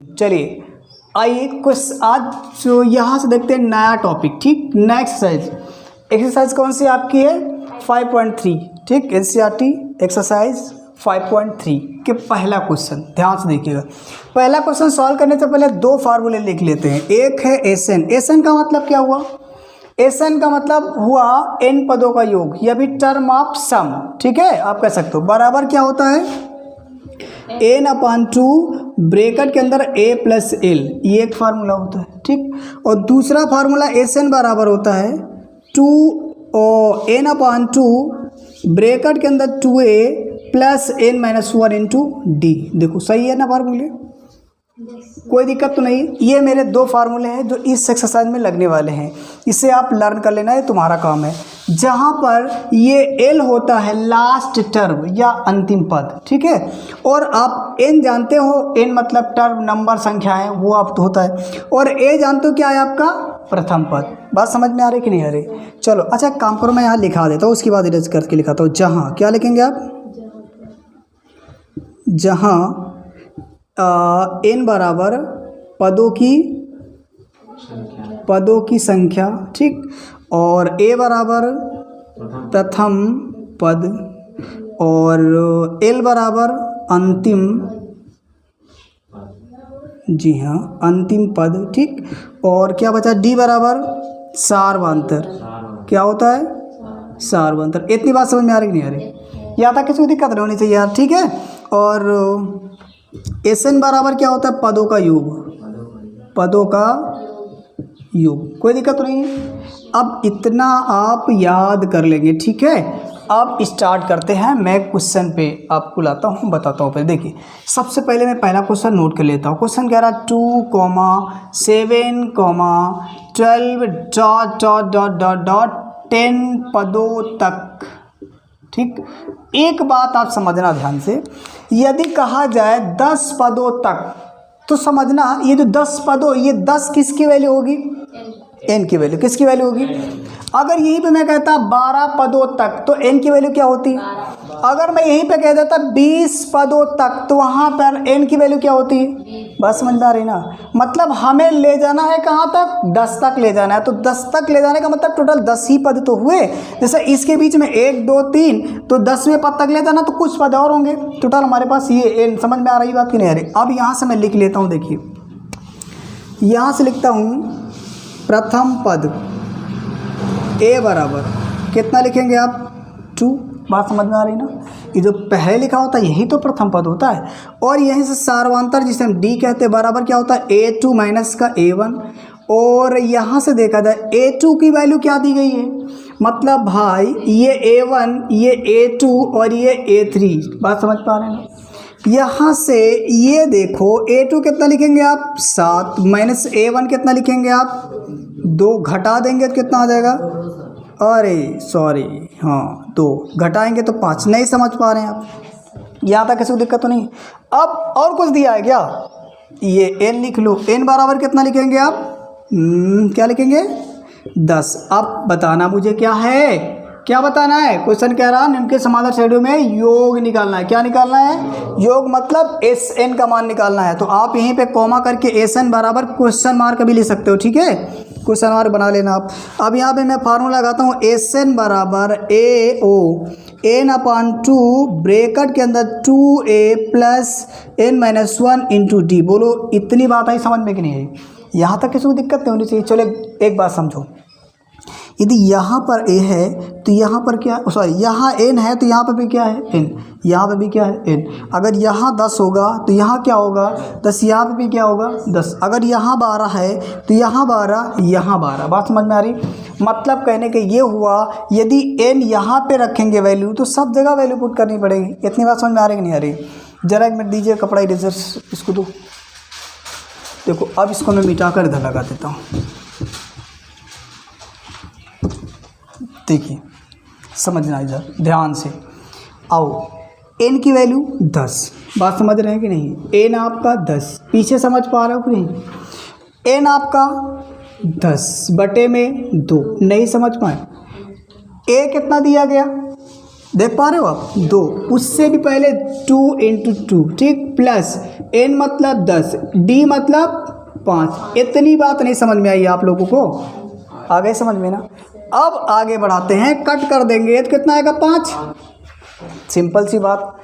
चलिए आइए कुछ आज जो यहाँ से देखते हैं नया टॉपिक। ठीक, नया एक्सरसाइज कौन सी आपकी है 5.3। ठीक, एनसीईआरटी एक्सरसाइज 5.3 के पहला क्वेश्चन ध्यान से देखिएगा। पहला क्वेश्चन सॉल्व करने से पहले दो फार्मूले लिख लेते हैं। एक है एसएन। एसएन का मतलब क्या हुआ? एसएन का मतलब हुआ एन पदों का योग या भी टर्म ऑफ सम। ठीक है, आप कह सकते हो बराबर क्या होता है n/2 ब्रैकेट के अंदर a प्लस एल, ये एक फार्मूला होता है। ठीक, और दूसरा फार्मूला एसएन बराबर होता है 2n/2 ब्रैकेट के अंदर 2a plus n-1 into D. देखो सही है ना फार्मूले, कोई दिक्कत तो नहीं। ये मेरे दो फार्मूले हैं जो इस एक्सरसाइज में लगने वाले हैं, इसे आप लर्न कर लेना, ये तुम्हारा काम है। जहाँ पर ये एल होता है लास्ट टर्म या अंतिम पद, ठीक है, और आप एन जानते हो, एन मतलब टर्म नंबर संख्या है, वो आप तो होता है, और ए जानते हो क्या है आपका प्रथम पद। बात समझ में आ रही कि नहीं आ रही? चलो अच्छा काम करो, मैं यहाँ लिखा देता हूँ, उसके बाद इरेज करके लिखाता हूँ। जहाँ क्या लिखेंगे आप? जहाँ एन बराबर पदों की संख्या, ठीक, और ए बराबर प्रथम पद और एल बराबर अंतिम, जी हाँ अंतिम पद। ठीक, और क्या बचा? डी बराबर सार्वधातुक। क्या होता है? सार्वधातुक। इतनी बात समझ में आ रही कि नहीं आ रही? यहाँ तक किसी को दिक्कत नहीं होनी चाहिए यार, ठीक है। और एसएन बराबर क्या होता है? पदों का योग, पदों का योग, कोई दिक्कत नहीं है। अब इतना आप याद कर लेंगे, ठीक है। अब स्टार्ट करते हैं, मैं क्वेश्चन पे आपको लाता हूँ, बताता हूँ। पहले देखिए, सबसे पहले मैं पहला क्वेश्चन नोट कर लेता हूँ। क्वेश्चन कह रहा 2,7,12 10 पदों तक। ठीक, एक बात आप समझना ध्यान से, यदि कहा जाए 10 पदों तक तो समझना ये जो 10 पदों, ये 10 किसकी वैल्यू होगी? एन की वैल्यू। किसकी वैल्यू होगी? अगर यहीं पे मैं कहता 12 पदों तक तो एन की वैल्यू क्या होती? अगर मैं यहीं पे कह देता 20 पदों तक तो वहाँ पर एन की वैल्यू क्या होती? बस समझ में आ रही ना? मतलब हमें ले जाना है कहाँ तक? 10 तक ले जाना है। तो 10 तक ले जाने का मतलब टोटल 10 ही पद तो हुए। जैसे इसके बीच में 1 2 3 तो 10वें पद तक ले जाना, तो कुछ पद और होंगे। टोटल हमारे पास ये एन। समझ में आ रही बात कि नहीं आ रही? अब यहाँ से मैं लिख लेता हूँ। देखिए यहाँ से लिखता हूँ प्रथम पद ए बराबर कितना लिखेंगे आप? 2। बात समझ में आ रही ना? ये जो पहले लिखा होता है यही तो प्रथम पद होता है। और यहीं से सार्वधातुक जिसे हम डी कहते हैं बराबर क्या होता है? A2 माइनस का A1। और यहाँ से देखा जाए A2 की वैल्यू क्या दी गई है? मतलब भाई ये A1, ये A2 और ये A3। बात समझ पा रहे हैं? यहाँ से ये देखो A2 कितना लिखेंगे आप? 7 माइनस A1 कितना लिखेंगे आप? 2 घटा देंगे तो कितना आ जाएगा? अरे सॉरी, हाँ 2 घटाएंगे तो 5। नहीं समझ पा रहे हैं आप? यहाँ तक किसी को दिक्कत तो नहीं? अब और कुछ दिया है क्या? ये n लिख लो। n बराबर कितना लिखेंगे आप? क्या लिखेंगे? 10। अब बताना मुझे क्या है, क्या बताना है? क्वेश्चन कह रहा निम्न के समाधान श्रेणियों में योग निकालना है। क्या निकालना है? योग मतलब एस एन का मान निकालना है। तो आप यहीं पे कॉमा करके एस एन बराबर क्वेश्चन मार्क भी ले सकते हो, ठीक है, क्वेश्चन मार्क बना लेना आप। अब यहाँ पे मैं फार्मूला लगाता हूँ एस एन बराबर ए ओ n/2 ब्रैकेट के अंदर 2a plus n-1 into D. बोलो इतनी बात आई समझ में कि नहीं आई? यहाँ तक किसी को दिक्कत नहीं होनी चाहिए। चलो एक बात समझो, यदि यहाँ पर a है तो यहाँ पर क्या, सॉरी यहाँ n है तो यहाँ पर भी क्या है? n। यहाँ पर भी क्या है? n। अगर यहाँ 10 होगा तो यहाँ क्या होगा? 10। यहाँ पर भी क्या होगा? 10। अगर यहाँ 12 है तो यहाँ 12, यहाँ 12। बात समझ में आ रही? मतलब कहने के ये हुआ यदि n यहाँ पे रखेंगे वैल्यू तो सब जगह वैल्यू पुट करनी पड़ेगी। इतनी बात समझ में आ रही कि नहीं आ रही? जरा एक मिनट दीजिए, कपड़ा इरेजर इसको दो। देखो अब इसको मैं मिटा कर इधर लगा देता हूँ। देखिए समझना इधर ध्यान से आओ। n की वैल्यू 10। बात समझ रहे हैं कि नहीं? n आपका 10, पीछे समझ पा रहे हो कि नहीं? n आपका 10 बटे में 2। नहीं समझ पाए? a कितना दिया गया? देख पा रहे हो आप, 2 उससे भी पहले 2 × 2, ठीक, प्लस n मतलब 10, d मतलब 5। इतनी बात नहीं समझ में आई आप लोगों को? आ गए समझ में ना? अब आगे बढ़ाते हैं, कट कर देंगे तो कितना आएगा 5। सिंपल सी बात,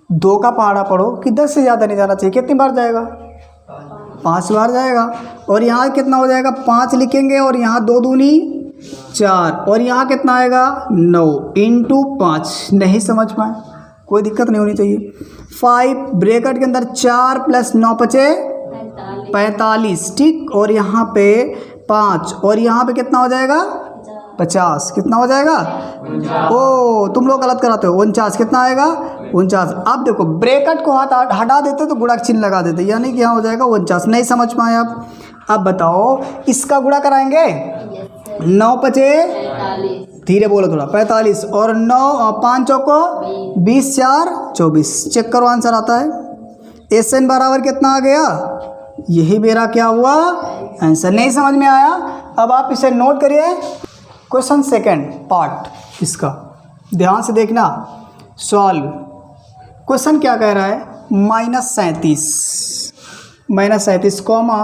2 का पहाड़ा पढ़ो कि 10 से ज़्यादा नहीं जाना चाहिए। कितनी बार जाएगा? 5 बार जाएगा। और यहाँ कितना हो जाएगा? 5 लिखेंगे और यहाँ 2 दूनी 4 और यहाँ कितना आएगा? 9 × 5। नहीं समझ पाए? कोई दिक्कत नहीं होनी चाहिए। 5 ब्रैकेट के अंदर 4 + 9 बचे 45, ठीक, और यहाँ पे 5 और यहाँ पे कितना हो जाएगा? 50। कितना हो जाएगा? ओ तुम लोग गलत कराते हो। 49 कितना आएगा? 49। अब देखो ब्रैकेट को हटा देते तो गुणा चिन्ह लगा देते, यानी कि यहाँ हो जाएगा 49। नहीं समझ पाए आप? अब बताओ इसका गुणा कराएंगे। 9 बचे, धीरे बोलो थोड़ा, 45 और 9 5 चौको 20 4 24। चेक करो आंसर आता है। SN बराबर कितना आ गया? यही मेरा क्या हुआ? आंसर। नहीं समझ में आया? अब आप इसे नोट करिए। क्वेश्चन सेकंड पार्ट इसका ध्यान से देखना। सॉल्व। क्वेश्चन क्या कह रहा है? -37 कॉमा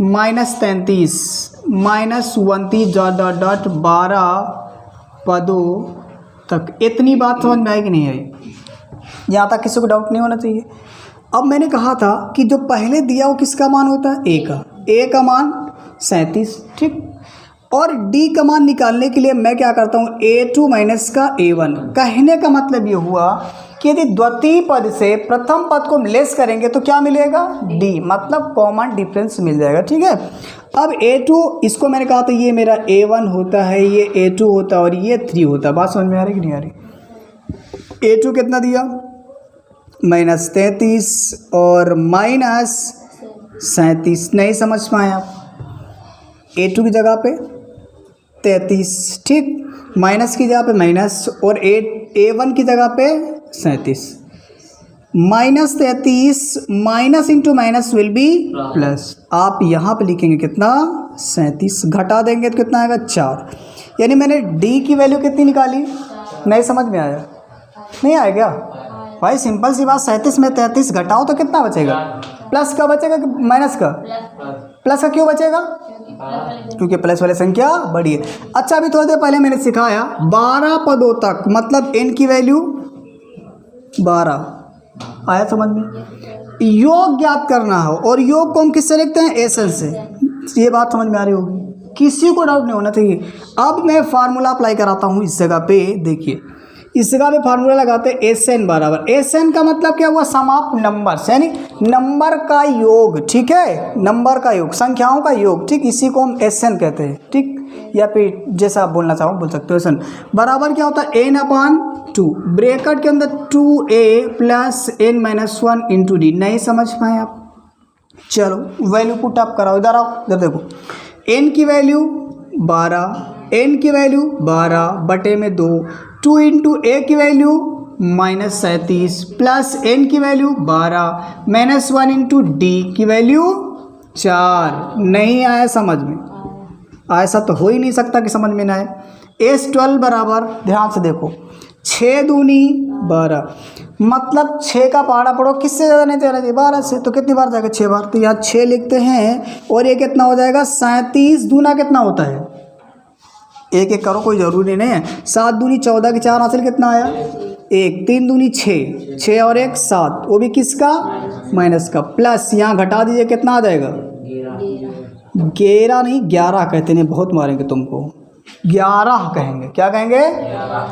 -33 -29 12 पदों तक। इतनी बात समझ में आई कि नहीं आई? यहाँ तक किसी को डाउट नहीं होना चाहिए। अब मैंने कहा था कि जो पहले दिया वो किसका मान होता है? ए का मान 37, ठीक। और डी का मान निकालने के लिए मैं क्या करता हूँ? A2 माइनस का A1। कहने का मतलब ये हुआ कि यदि द्वितीय पद से प्रथम पद को लेस करेंगे तो क्या मिलेगा? डी, मतलब कॉमन डिफरेंस मिल जाएगा, ठीक है। अब A2 इसको मैंने कहा था ये मेरा A1 होता है, ये A2 होता है और ये 3 होता है। बात समझ में आ रही कि नहीं आ रही? A2 कितना दिया? -33 और -37। नहीं समझ पाए आप? A2 की जगह पे 33, ठीक, माइनस की जगह पे माइनस और A1 की जगह पे 37। -33 minus into minus will be plus. आप यहाँ पे लिखेंगे कितना? 37। घटा देंगे तो कितना आएगा? 4। यानी मैंने D की वैल्यू कितनी निकाली? नहीं समझ में आया? नहीं आया क्या भाई? सिंपल सी बात, 37 में 33 घटाओ तो कितना बचेगा? प्लस का बचेगा कि माइनस का? प्लस का क्यों बचेगा? क्योंकि प्लस वाली संख्या बड़ी है। अच्छा अभी थोड़ी देर पहले मैंने सिखाया 12 पदों तक, मतलब n की वैल्यू 12। आया समझ में? योग ज्ञात करना हो और योग को हम किससे लिखते हैं? SN से। ये बात समझ में आ रही होगी, किसी को डाउट नहीं होना चाहिए। अब मैं फार्मूला अप्लाई कराता हूँ इस जगह पे। देखिए इस जगह पे फार्मूला लगाते हैं SN बराबर। SN का मतलब क्या हुआ? सम ऑफ नंबर्स, यानी नंबर का योग, ठीक है, नंबर का योग, संख्याओं का योग, ठीक, इसी को हम SN कहते हैं, ठीक, या फिर जैसा आप बोलना चाहो बोल सकते हो। SN बराबर क्या होता है? n/2 ब्रैकेट के अंदर 2a + n-1 × d। नहीं समझ पाए आप? चलो वैल्यू पुट अप कराओ। इधर आओ, इधर देखो। n की वैल्यू 12, n की वैल्यू 12 बटे में 2, 2 × a की वैल्यू -37 प्लस n की वैल्यू 12 -1 × d की वैल्यू 4। नहीं आया समझ में? ऐसा तो हो ही नहीं सकता कि समझ में ना आए। S12 बराबर, ध्यान से देखो, 6 दूनी 12, मतलब 6 का पहाड़ा पढ़ो किससे ज़्यादा नहीं देना चाहिए? 12 से। तो कितनी बार जाएगा? 6 बार। तो यहाँ 6 लिखते हैं और ये कितना हो जाएगा? 37 दूना कितना होता है? एक एक करो, कोई ज़रूरी नहीं है। 7 दूनी 14 की 4 हासिल कितना आया? 1। 3 दूनी 6, 6 और 1 7, वो भी किसका? माइनस का। प्लस यहाँ घटा दीजिए, कितना आ जाएगा? 11 नहीं 11 कहते हैं, बहुत मारेंगे तुमको। 11 कहेंगे। क्या कहेंगे?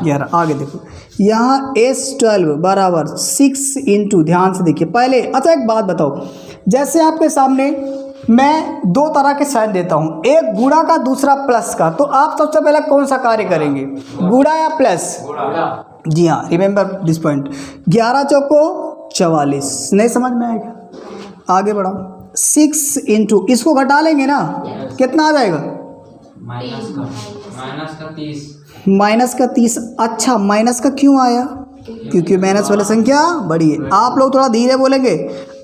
11। आगे देखो, यहाँ S12 बराबर 6 × ध्यान से देखिए पहले। अच्छा एक बात बताओ, जैसे आपके सामने मैं 2 तरह के साइन देता हूँ, एक गुणा का दूसरा प्लस का, तो आप सबसे पहले कौन सा कार्य करेंगे? गुणा या प्लस? जी हाँ, रिमेंबर दिस पॉइंट। 11 चौको 44। नहीं समझ में आएगा? आगे बढ़ाओ। 6 × इसको घटा लेंगे ना, कितना आ जाएगा? माइनस का 30। अच्छा माइनस का क्यों आया? क्योंकि माइनस वाली संख्या बड़ी है। आप लोग थोड़ा धीरे बोलेंगे।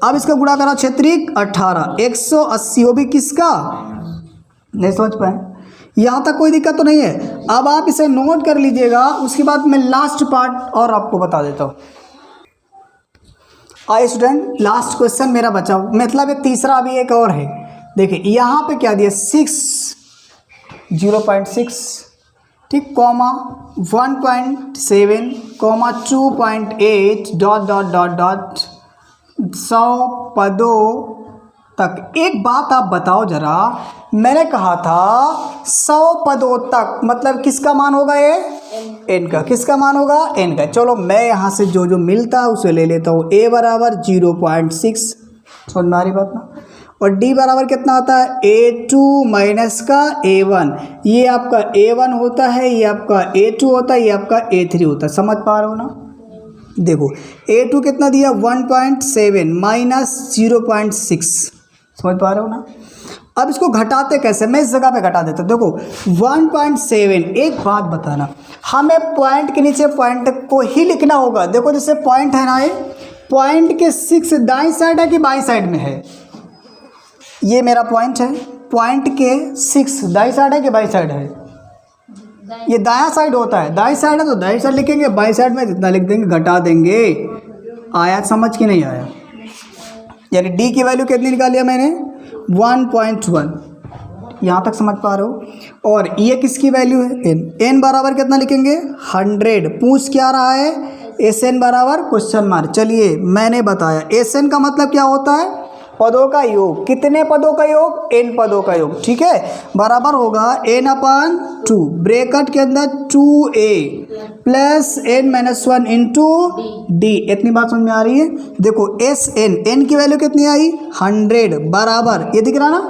अब इसका गुणा करा 6 × 18 180, वो भी किसका? नहीं समझ पाए? यहाँ तक कोई दिक्कत तो नहीं है। अब आप इसे नोट कर लीजिएगा, उसके बाद मैं लास्ट पार्ट और आपको बता देता हूँ। आइए स्टूडेंट, लास्ट क्वेश्चन मेरा बचा, मतलब एक तीसरा अभी एक और है। देखिए यहाँ पे क्या दिया, 0.6 ठीक, comma 1.7 comma 2.8 dot dot dot dot 100 पदों तक। एक बात आप बताओ जरा, मैंने कहा था 100 पदों तक मतलब किसका मान होगा ये, एन का। किसका मान होगा, एन का। चलो मैं यहाँ से जो जो मिलता है उसे ले लेता हूँ। ए बराबर 0.6, समझ में आ रही बात ना। और डी बराबर कितना आता है, A2 माइनस का A1। ये आपका A1 होता है, ये आपका A2 होता है, ये आपका A3 होता है। समझ पा रहे हो ना। देखो A2 कितना दिया, 1.7 माइनस 0.6, समझ पा रहे हो ना। अब इसको घटाते कैसे, मैं इस जगह पे घटा देता हूँ। देखो 1.7, एक बात बताना, हमें पॉइंट के नीचे पॉइंट को ही लिखना होगा। देखो जैसे पॉइंट है ना, ये पॉइंट के 6 दाईं साइड है कि बाईं साइड में है, ये मेरा पॉइंट है। पॉइंट के 6 दाईं साइड है कि बाईं साइड है, ये दायां साइड होता है। दाईं साइड है तो दाईं साइड लिखेंगे, बाईं साइड में जितना लिख देंगे घटा देंगे। आया समझ कि नहीं आया। यानी डी की वैल्यू कितनी निकाली है मैंने, 1.1। यहाँ तक समझ पा रहे हो। और ये किसकी वैल्यू है, एन। एन बराबर कितना लिखेंगे, 100। पूछ क्या रहा है, एस एन बराबर क्वेश्चन मार्क। चलिए मैंने बताया, एस एन का मतलब क्या होता है, पदों का योग। कितने पदों का योग, एन पदों का योग, ठीक है। बराबर होगा n/2 ब्रैकेट के अंदर 2a plus n-1 into D. इतनी बात समझ में आ रही है। देखो एस एन की वैल्यू कितनी आई, 100 बराबर, ये दिख रहा ना।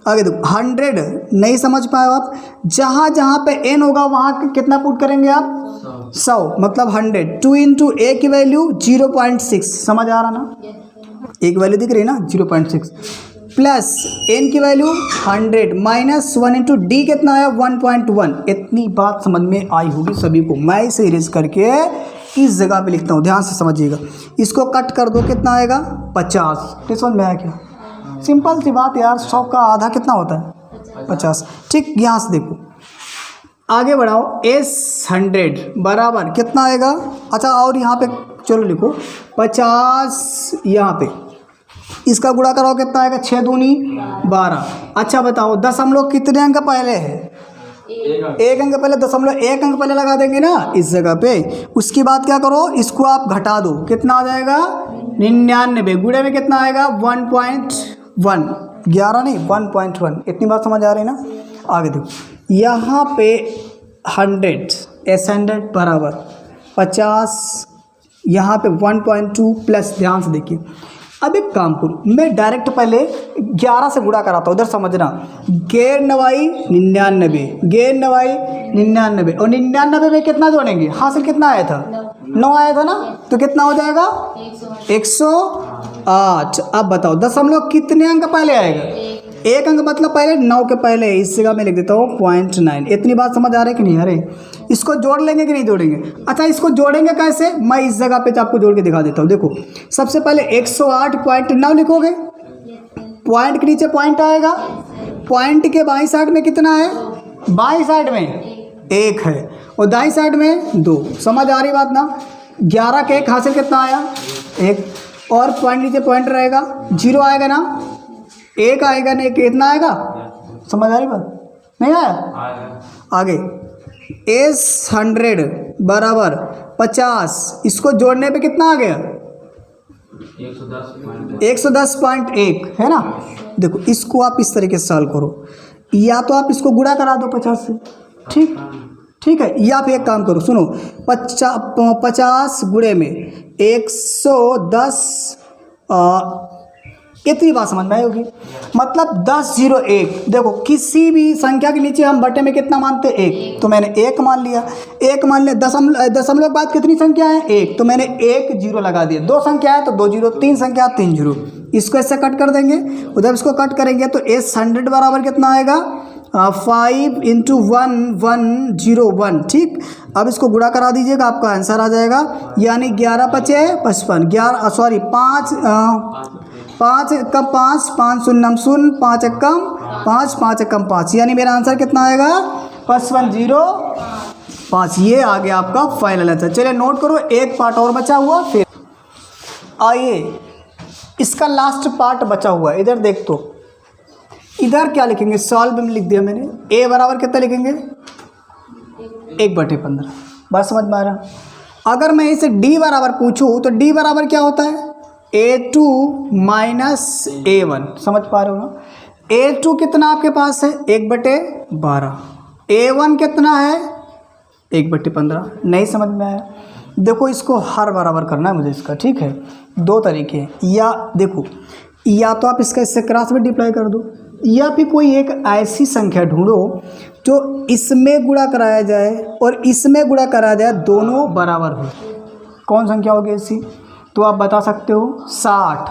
आगे देखो 100 नहीं समझ पाए आप, जहाँ जहाँ पे n होगा वहाँ कितना पुट करेंगे आप, 100 मतलब 100। 2 इंटू ए की वैल्यू 0.6, समझ आ रहा ना। एक वैल्यू दिख रही है ना 0.6 प्लस एन की वैल्यू 100 माइनस 1 इंटू डी कितना आया 1.1। इतनी बात समझ में आई होगी सभी को। मैं इसे इरेज करके इस जगह पे लिखता हूँ, ध्यान से समझिएगा। इसको कट कर दो, कितना आएगा 50। समझ में आया क्या, सिंपल सी बात यार। 100 का आधा कितना होता है 50। ठीक, यहाँ से देखो आगे बढ़ाओ, S100 बराबर कितना आएगा। अच्छा और यहाँ पे चलो लिखो 50, यहाँ पे इसका गुणा कराओ कितना आएगा, 6 दूनी 12। अच्छा बताओ दशमलव कितने अंक पहले है, एक अंक पहले। दशमलव एक अंक पहले लगा देंगे ना इस जगह पे। उसके बाद क्या करो, इसको आप घटा दो, कितना आ जाएगा 99। गुणे में कितना आएगा 1.1, 11 नहीं 1.1। इतनी बात समझ आ रही ना। आगे देखो यहाँ पे 100 S100 बराबर 50, यहाँ पे 1.2 प्लस। ध्यान से देखिए, अब एक काम करूँ, मैं डायरेक्ट पहले 11 से गुणा कराता हूँ, उधर समझना। गैर नवाई 99, गैर नवाई 99 और 99 में कितना जोड़ेंगे, हासिल कितना आया था 9 आया था ना, तो कितना हो जाएगा 108। अब बताओ दशमलव कितने अंक पहले आएगा, एक अंक मतलब पहले 9 के पहले। इस जगह मैं लिख देता हूँ 0.9। इतनी बात समझ आ रही है कि नहीं। अरे इसको जोड़ लेंगे कि नहीं जोड़ेंगे। अच्छा इसको जोड़ेंगे कैसे, मैं इस जगह पे आपको जोड़ के दिखा देता हूँ। देखो सबसे पहले 108.9 लिखोगे, पॉइंट के नीचे पॉइंट आएगा, पॉइंट के बाईं साइड में कितना है, बाईं साइड में 1 है और दाईं साइड में 2। समझ आ रही बात ना। 11 के 1 हासिल कितना आया 1, और पॉइंट नीचे पॉइंट रहेगा, 0 आएगा ना, 1 आएगा नहीं, कितना आएगा। समझ आ रही बात, नहीं आया। आगे S100 बराबर 50, इसको जोड़ने पे कितना आ गया 110.1 है ना। देखो इसको आप इस तरीके से सॉल्व करो, या तो आप इसको गुणा करा दो 50 से, ठीक है। या फिर एक काम करो, सुनो 50 गुणे में 110, इतनी बात समझ में आई होगी। मतलब 1001। देखो किसी भी संख्या के नीचे हम बटे में कितना मानते हैं 1, तो मैंने 1 मान लिया। 1 मान लिया, दशमलव के बाद कितनी संख्या है 1, तो मैंने 1 0 लगा दिया। 2 संख्या है तो 2 0, 3 संख्या 3 0। इसको ऐसे कट कर देंगे, उधर इसको कट करेंगे तो S100 बराबर कितना आएगा 5 इंटू 1,101। ठीक, अब इसको गुणा करा दीजिएगा, आपका आंसर आ जाएगा। यानी 11 × 5 = 55, 5 5 एकम 5, 5 शून्यम शून्य, 5 एकम 5, 5 एकम 5, यानी मेरा आंसर कितना आएगा 5505। ये आ गया आपका फाइनल आंसर। चलिए नोट करो, एक पार्ट और बचा हुआ, फिर आइए इसका लास्ट पार्ट बचा हुआ है। इधर देख तो, इधर क्या लिखेंगे, सॉल्व में लिख दिया मैंने। ए बराबर कितना लिखेंगे 1/15। बात समझ में आ रहा। अगर मैं इसे डी बराबर पूछूं तो डी बराबर क्या होता है A2 माइनस A1। समझ पा रहे हो ना। A2 कितना आपके पास है 1/12, A1 कितना है 1/15। नहीं समझ में आया। देखो इसको हर बराबर करना है मुझे इसका, ठीक है। दो तरीके हैं, या देखो या तो आप इसका इससे क्रॉस मल्टीप्लाई कर दो, या फिर कोई एक ऐसी संख्या ढूंढो जो इसमें गुणा कराया जाए और इसमें गुणा कराया जाए, दोनों बराबर हो। कौन संख्या होगी ऐसी, तो आप बता सकते हो 60।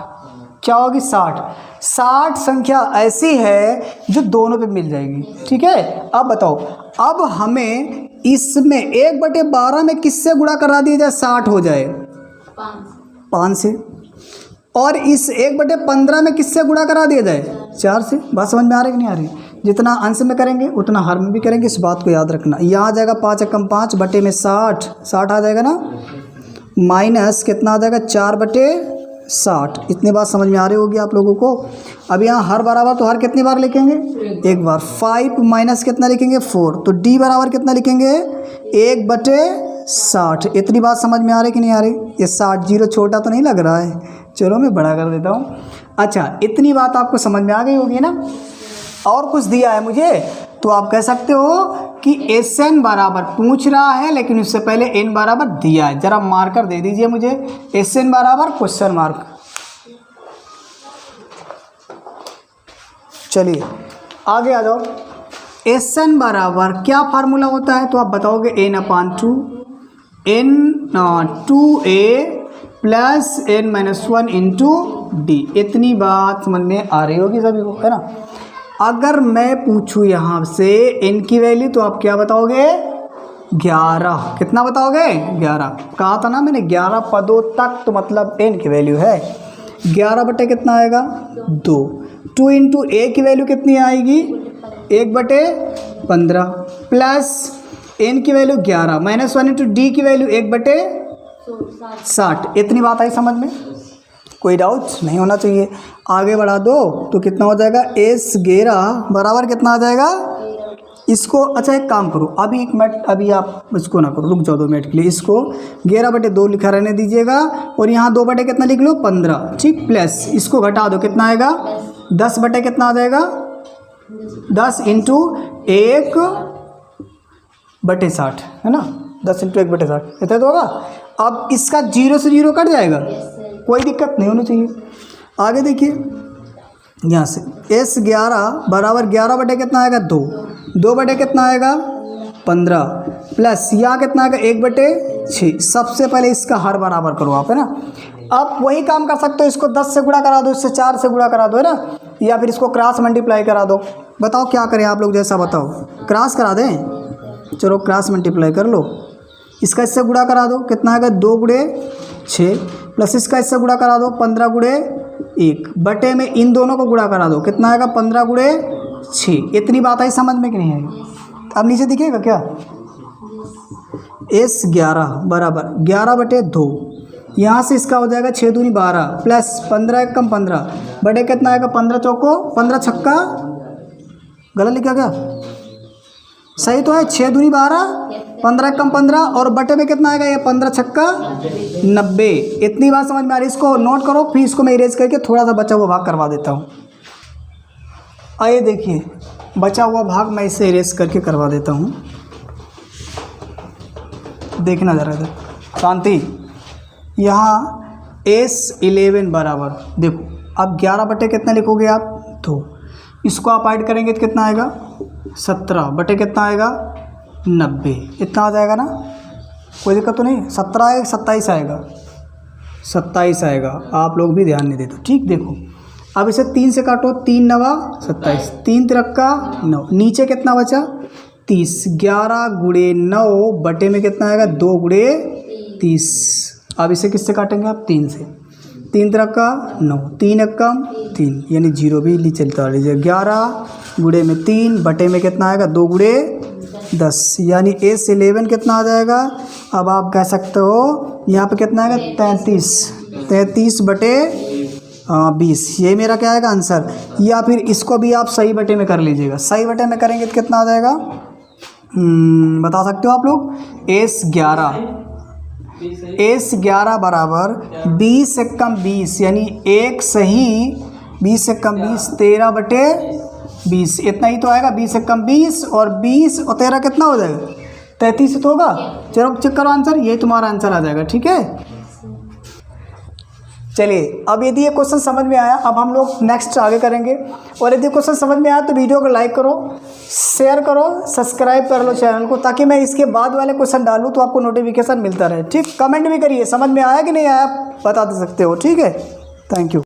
क्या होगी 60 संख्या ऐसी है जो दोनों पे मिल जाएगी, ठीक है। अब बताओ, अब हमें इसमें 1/12 में किससे गुणा करा दिया जाए 60 हो जाए 5 से, और इस 1/15 में किससे गुणा करा दिया जाए 4 से। बात समझ में आ रही कि नहीं आ रही। जितना अंश में करेंगे उतना हर में भी करेंगे, इस बात को याद रखना। यहाँ आ जाएगा 5 एकम 5 बटे में 60 आ जाएगा ना, माइनस कितना आ जाएगा 4/60। इतनी बात समझ में आ रही होगी आप लोगों को। अब यहाँ हर बराबर, तो हर कितनी बार लिखेंगे एक बार। 5 माइनस कितना लिखेंगे 4, तो डी बराबर कितना लिखेंगे 1/60। इतनी बात समझ में आ रही कि नहीं आ रही। ये 60 जीरो छोटा तो नहीं लग रहा है, चलो मैं बड़ा कर देता हूँ। अच्छा, इतनी बात आपको समझ में आ गई होगी ना। और कुछ दिया है मुझे तो आप कह सकते हो कि SN बराबर पूछ रहा है, लेकिन उससे पहले N बराबर दिया है। जरा मार्कर दे दीजिए मुझे, SN बराबर क्वेश्चन मार्क। चलिए आगे आ जाओ। SN बराबर क्या फार्मूला होता है, तो आप बताओगे N/2 N/2A plus N-1 into D. इतनी बात समझ में आ रही होगी सभी को, है ना। अगर मैं पूछूं यहाँ से n की वैल्यू, तो आप क्या बताओगे 11। कितना बताओगे 11। कहा था ना मैंने 11 पदों तक, तो मतलब n की वैल्यू है 11 बटे कितना आएगा 2। 2 इंटू a की वैल्यू कितनी आएगी 1/15 प्लस n की वैल्यू 11 -1 इंटू डी की वैल्यू 1/60। इतनी बात आई समझ में, कोई डाउट नहीं होना चाहिए। आगे बढ़ा दो तो कितना हो जाएगा S11 बराबर कितना आ जाएगा इसको। अच्छा एक काम करो, अभी 1 मिनट, अभी आप इसको ना करो, रुक जाओ 2 मिनट के लिए। इसको 11/2 लिखा रहने दीजिएगा, और यहाँ 2 बटे कितना लिख लो 15, ठीक। प्लस इसको घटा दो, कितना आएगा 10 बटे कितना आ जाएगा 10 इंटू 1/60, है ना। 10 इंटू 1/60 इतना तो होगा। अब इसका 0 से 0 कट जाएगा, कोई दिक्कत नहीं होनी चाहिए। आगे देखिए यहाँ से S11 बराबर 11 बटे कितना आएगा 2, 2 बटे कितना आएगा 15 प्लस यहाँ कितना आएगा 1/6। सबसे पहले इसका हर बराबर करो आप, है ना। आप वही काम कर सकते हो, इसको 10 से गुणा करा दो, इससे 4 से गुणा करा दो, है ना, या फिर इसको क्रॉस मल्टीप्लाई करा दो। बताओ क्या करें आप लोग, जैसा बताओ। क्रॉस करा दें, चलो क्रॉस मल्टीप्लाई कर लो। इसका इससे गुणा करा दो, कितना आएगा 2 × 6 प्लस इसका इससे गुणा करा दो 15 × 1 बटे में इन दोनों को गुणा करा दो, कितना आएगा 15 × 6। इतनी बात आई समझ में कि नहीं आई। अब नीचे दिखेगा क्या S11 बराबर 11/2, यहाँ से इसका हो जाएगा 6 दूनी 12 प्लस 15 एकम 15 बटे कितना आएगा 15 चौको 15 छक्का, गलत लिखा क्या, सही तो है। 6 दूनी 12 15 एकम 15 और बटे में कितना आएगा ये 15 छक्का 90। इतनी बात समझ में आ रही। इसको नोट करो, फिर इसको मैं इरेज करके थोड़ा सा बचा हुआ भाग करवा देता हूँ। आइए देखिए, बचा हुआ भाग मैं इसे इरेज करके करवा देता हूँ। देखना ज़रा इधर शांति। यहाँ S11 बराबर देखो, अब 11 बटे कितना लिखोगे आप 2, इसको आप ऐड करेंगे तो कितना आएगा 17 बटे कितना आएगा 90। इतना आ जाएगा ना, कोई दिक्कत तो नहीं। 17 आएगा 27 आएगा 27 आएगा। आप लोग भी ध्यान नहीं देते, ठीक। देखो अब इसे 3 से काटो, 3 9 27, 3 तिरक्का 9, नीचे कितना बचा 30। 11 × 9 बटे में कितना आएगा 2 × 30। अब इसे किससे काटेंगे आप 3 से, 3 3 का 9, 3 1 कम 3 यानी 0 भी ली चलता लीजिए। 11 गुणे में 3 बटे में कितना आएगा 2 गुणे 10 यानी S11 कितना आ जाएगा। अब आप कह सकते हो यहाँ पे कितना आएगा 33 बटे 20, ये मेरा क्या आएगा आंसर। या फिर इसको भी आप सही बटे में कर लीजिएगा, सही बटे में करेंगे तो कितना आ जाएगा बता सकते हो आप लोग। S11 बराबर 20 से कम 20 यानी एक सही 20 से कम 20 13 बटे 20 इतना ही तो आएगा। 20 से कम 20 और 20 और 13 कितना हो जाएगा 33 तो होगा। चलो चेक करो आंसर, ये तुम्हारा आंसर आ जाएगा। ठीक है चलिए, अब यदि ये क्वेश्चन समझ में आया अब हम लोग नेक्स्ट आगे करेंगे। और यदि क्वेश्चन समझ में आया तो वीडियो को लाइक करो, शेयर करो, सब्सक्राइब कर लो चैनल को, ताकि मैं इसके बाद वाले क्वेश्चन डालूँ तो आपको नोटिफिकेशन मिलता रहे। ठीक, कमेंट भी करिए समझ में आया कि नहीं आया बता दे सकते हो। ठीक है, थैंक यू।